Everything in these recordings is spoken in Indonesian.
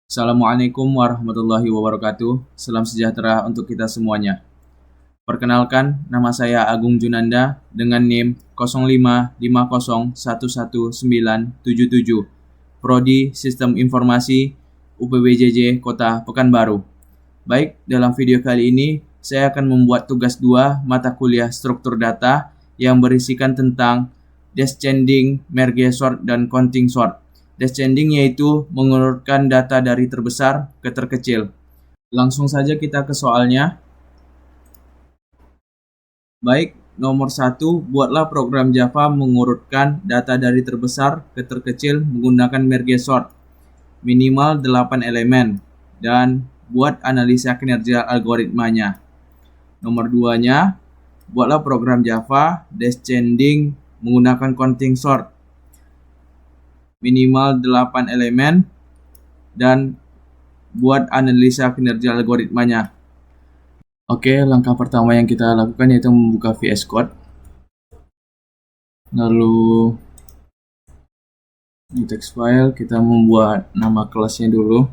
Assalamualaikum warahmatullahi wabarakatuh. Salam sejahtera untuk kita semuanya. Perkenalkan, nama saya Agung Junanda dengan NIM 0550111977, Prodi Sistem Informasi UPBJJ Kota Pekanbaru. Baik, dalam video kali ini saya akan membuat tugas 2 mata kuliah struktur data yang berisikan tentang descending, merge sort, dan counting sort. Descending yaitu mengurutkan data dari terbesar ke terkecil. Langsung saja kita ke soalnya. Baik, nomor 1, buatlah program Java mengurutkan data dari terbesar ke terkecil menggunakan merge sort, minimal 8 elemen, dan buat analisa kinerja algoritmanya. Nomor 2-nya, buatlah program Java descending menggunakan counting sort, minimal 8 elemen, dan buat analisa kinerja algoritmanya. Oke, langkah pertama yang kita lakukan yaitu membuka VS Code. Lalu di text file kita membuat nama kelasnya dulu.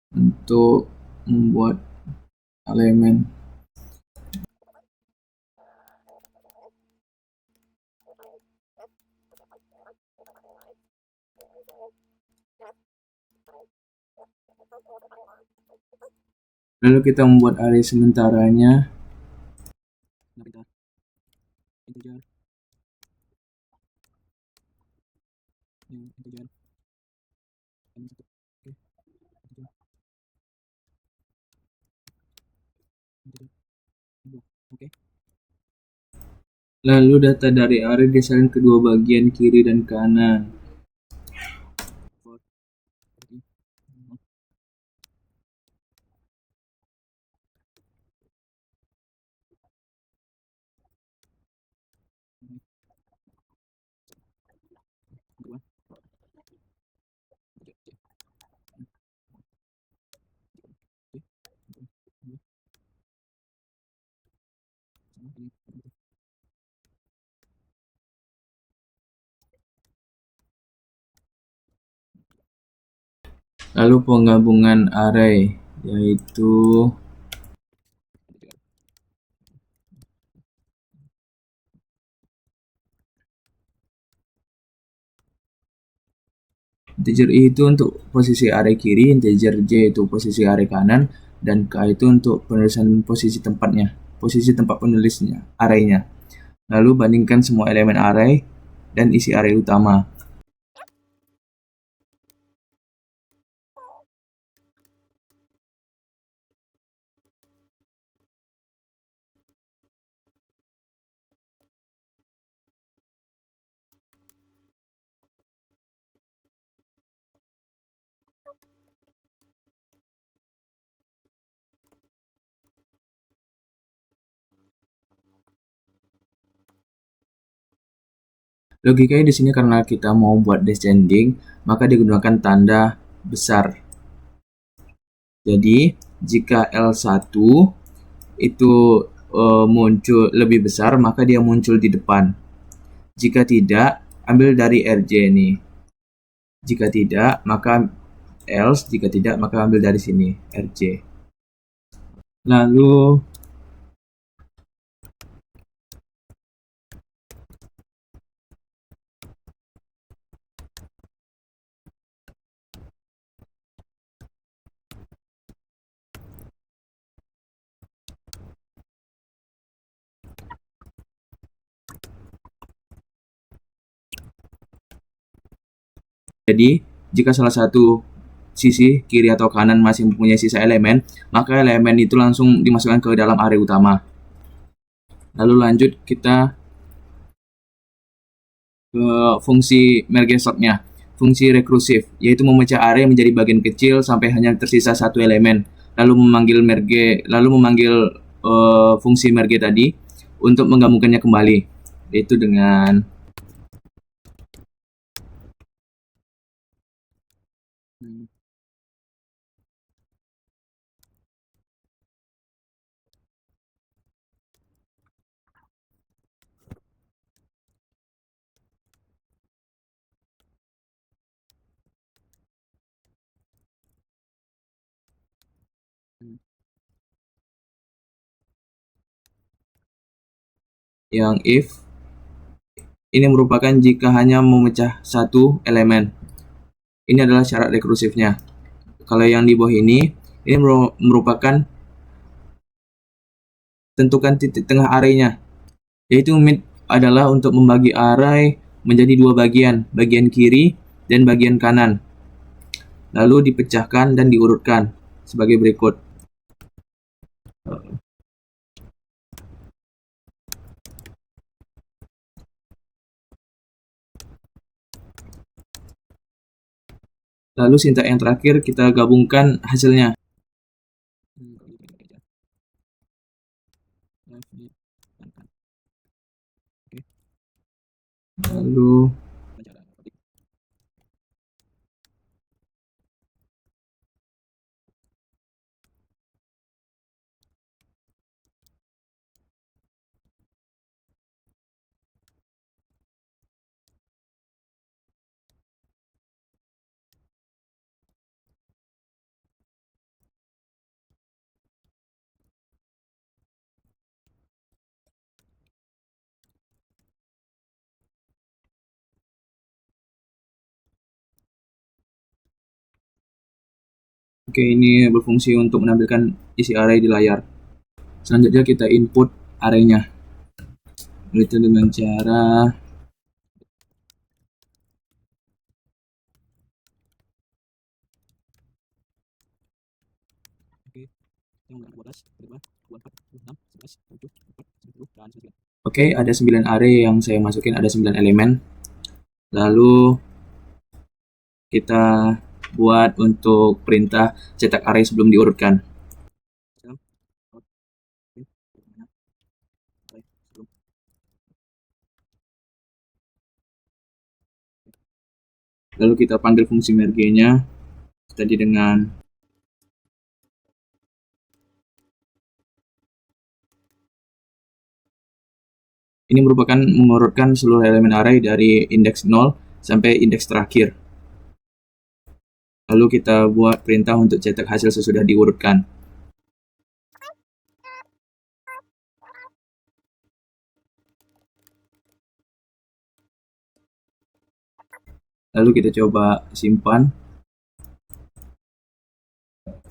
Untuk membuat elemen. Lalu kita membuat array sementaranya. Lalu data dari array disalin kedua bagian kiri dan kanan. Lalu penggabungan array yaitu integer I itu untuk posisi array kiri, integer J itu posisi array kanan, dan K itu untuk penulisan posisi tempatnya, posisi tempat penulisnya, arraynya. Lalu bandingkan semua elemen array dan isi array utama. Logikanya di sini karena kita mau buat descending, maka digunakan tanda besar. Jadi, jika L1 itu muncul lebih besar, maka dia muncul di depan. Jika tidak, ambil dari RJ nih. Jika tidak, maka else. Jika tidak, maka ambil dari sini, RJ. Lalu jadi, jika salah satu sisi kiri atau kanan masih mempunyai sisa elemen, maka elemen itu langsung dimasukkan ke dalam array utama. Lalu lanjut kita ke fungsi merge sort-nya, fungsi rekursif, yaitu memecah array menjadi bagian kecil sampai hanya tersisa satu elemen, lalu memanggil fungsi merge tadi, untuk menggabungkannya kembali, yaitu dengan yang if. Ini merupakan jika hanya memecah satu elemen. Ini adalah syarat rekursifnya. Kalau yang di bawah ini merupakan tentukan titik tengah arraynya, yaitu mid adalah untuk membagi array menjadi dua bagian, bagian kiri dan bagian kanan, lalu dipecahkan dan diurutkan sebagai berikut. Lalu sintak yang terakhir kita gabungkan hasilnya. Lalu Oke, ini berfungsi untuk menampilkan isi array di layar. Selanjutnya kita input arraynya, yaitu dengan cara Oke, ada 9 array yang saya masukin, ada 9 elemen. Lalu kita buat untuk perintah cetak array sebelum diurutkan. Lalu kita panggil fungsi merge-nya tadi dengan ini merupakan mengurutkan seluruh elemen array dari indeks 0 sampai indeks terakhir. Lalu kita buat perintah untuk cetak hasil sesudah diurutkan. Lalu kita coba simpan,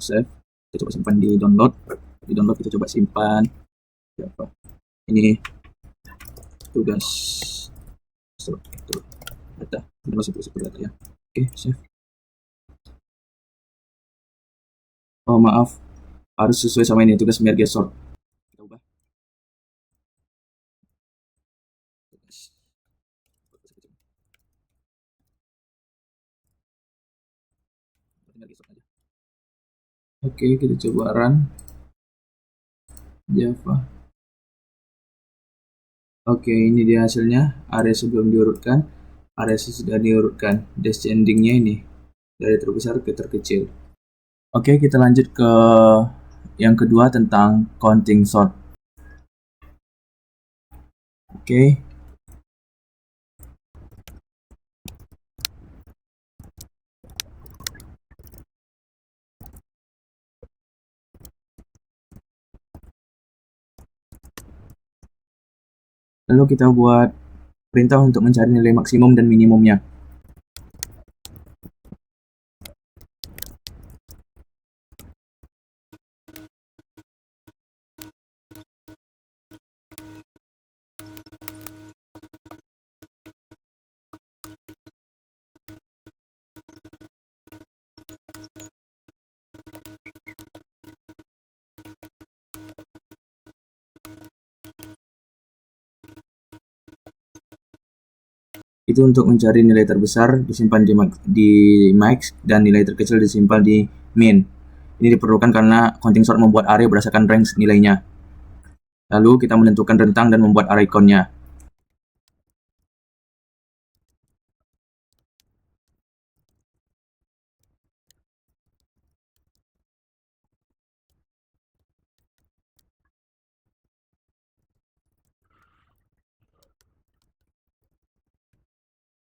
save, kita coba simpan di download. Di download kita coba simpan. Ini tugas struktur data, struktur data ya. Oke, save. Oh maaf, harus sesuai sama ini tugas merge sort. Kita ubah. Oke, kita coba run Java. Oke, ini dia hasilnya, array sebelum diurutkan, array sesudah diurutkan, descendingnya ini dari terbesar ke terkecil. Oke, kita lanjut ke yang kedua tentang counting sort. Oke. Lalu kita buat perintah untuk mencari nilai maksimum dan minimumnya. Itu untuk mencari nilai terbesar disimpan di max dan nilai terkecil disimpan di min. Ini diperlukan karena counting sort membuat array berdasarkan range nilainya. Lalu kita menentukan rentang dan membuat array count-nya.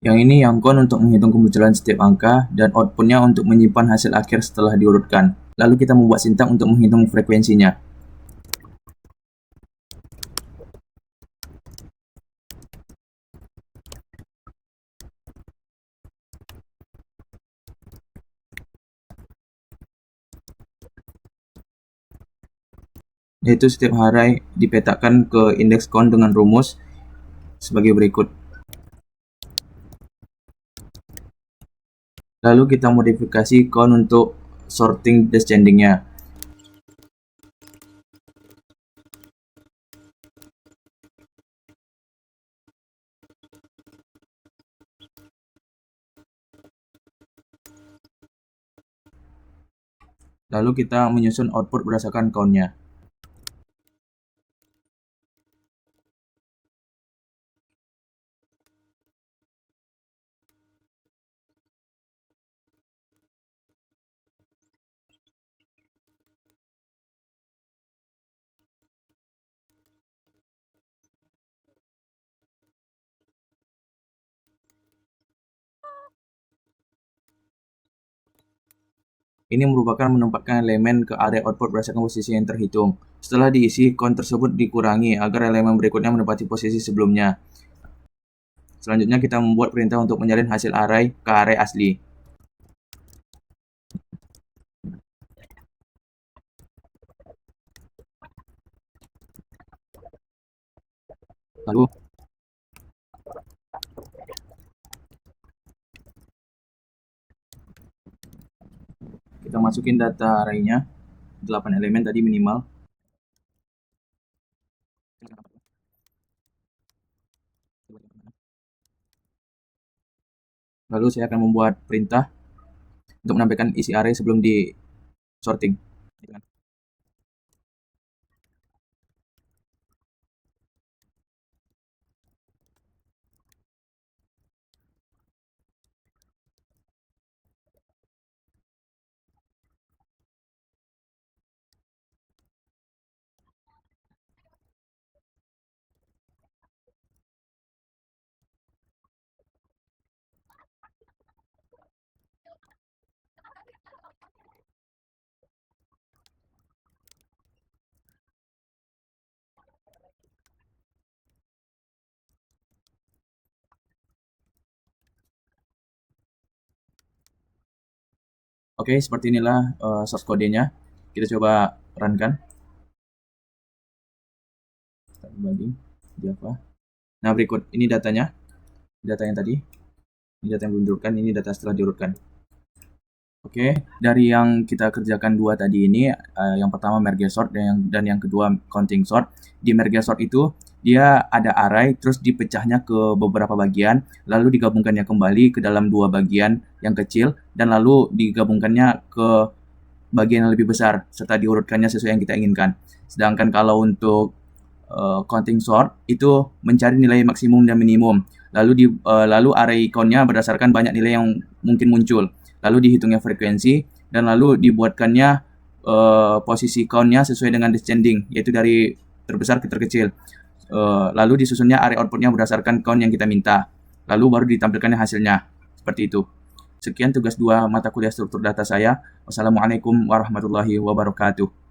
Yang ini yang count untuk menghitung kemunculan setiap angka, dan output-nya untuk menyimpan hasil akhir setelah diurutkan. Lalu kita membuat sintaks untuk menghitung frekuensinya. Yaitu setiap array dipetakan ke indeks count dengan rumus sebagai berikut. Lalu kita modifikasi count untuk sorting descending-nya. Lalu kita menyusun output berdasarkan count-nya. Ini merupakan menempatkan elemen ke array output berdasarkan posisi yang terhitung. Setelah diisi, count tersebut dikurangi agar elemen berikutnya menempati posisi sebelumnya. Selanjutnya kita membuat perintah untuk menyalin hasil array ke array asli. Lalu kita masukin data array-nya, 8 elemen tadi minimal. Lalu saya akan membuat perintah untuk menampilkan isi array sebelum di sorting. Oke, seperti inilah source code-nya. Kita coba run-kan. Kita bagi Java. Nah, berikut ini datanya. Data yang tadi. Ini data yang belum diurutkan, ini data setelah diurutkan. Oke, dari yang kita kerjakan dua tadi ini, yang pertama merge sort dan yang kedua counting sort. Di merge sort itu dia ada array, terus dipecahnya ke beberapa bagian, lalu digabungkannya kembali ke dalam dua bagian yang kecil, dan lalu digabungkannya ke bagian yang lebih besar, serta diurutkannya sesuai yang kita inginkan. Sedangkan kalau untuk counting sort itu mencari nilai maksimum dan minimum, lalu array count-nya berdasarkan banyak nilai yang mungkin muncul, lalu dihitungnya frekuensi, dan lalu dibuatkannya posisi count-nya sesuai dengan descending, yaitu dari terbesar ke terkecil. Lalu disusunnya array output-nya berdasarkan count yang kita minta, lalu baru ditampilkannya hasilnya. Seperti itu. Sekian tugas 2 mata kuliah struktur data saya. Wassalamualaikum warahmatullahi wabarakatuh.